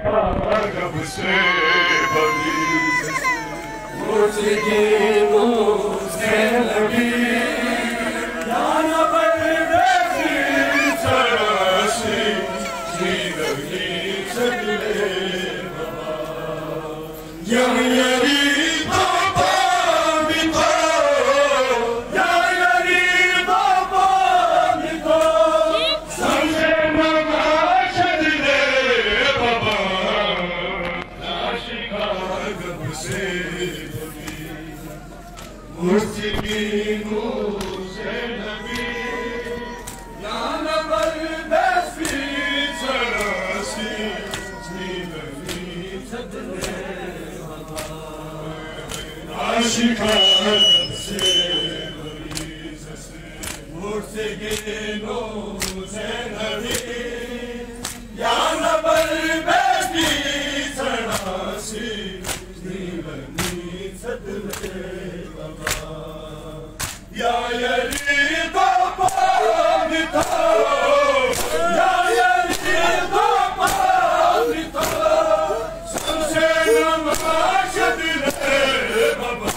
कब से मुझे मुझे लगी जाना परदेसी चरासी जिंदगी चले यारी बाबा मिठो यारी बाबा मिठो समझे ममा शदले बाबा नाशिका कब से मुस्लिम मुझे नबी जाना परदेसी चरासी जिंदगी चले आशिका कब से मुस्लिम मुझे नबी जाना परदेसी चरासी जिंदगी चले या यारी बाबा मिठो या यारी बाबा मिठो सबसे नमाज दिले बाबा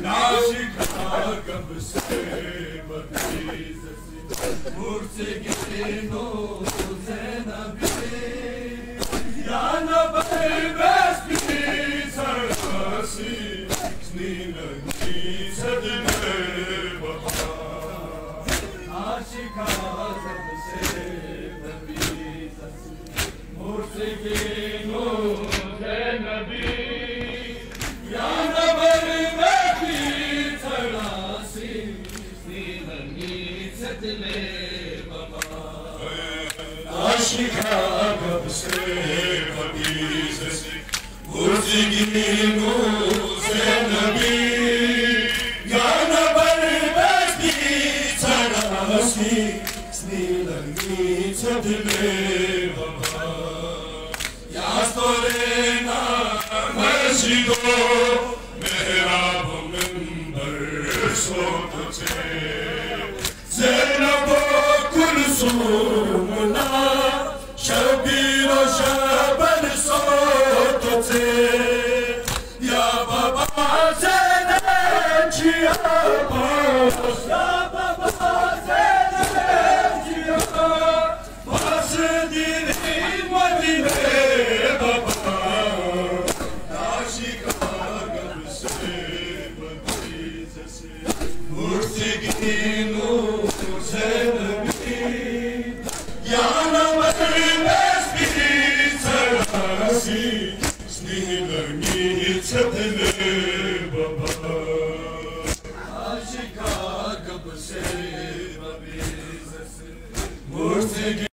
नाशिका कब से बदीज मुझसे गिनो से नबी या नबी बेस्ती सरसी नीलगी सदने बाबा आशिका कब से बदीज मुझसे गिनो से नबी या नबी बेस्ती सरसी नीलगी सदने बाबा आशिका कब से बदीज मुझसे गिनो से नबी जाना परदेसी चरासी जिंदगी चले बाबा यास्तोरे ना मस्जिदो मेहराब मिंबर सो तुझे ज़ैनबो कुलसूम ना शबीर व शबर सो तुझे या बाबा जिया या बाबा जिया बस दिन मदीने बाबा आशिका कब से बदीज मुझसे गिनो से नबी या नबी बेस्ती चरासी जिंदगी चले बाबा आशिका कब से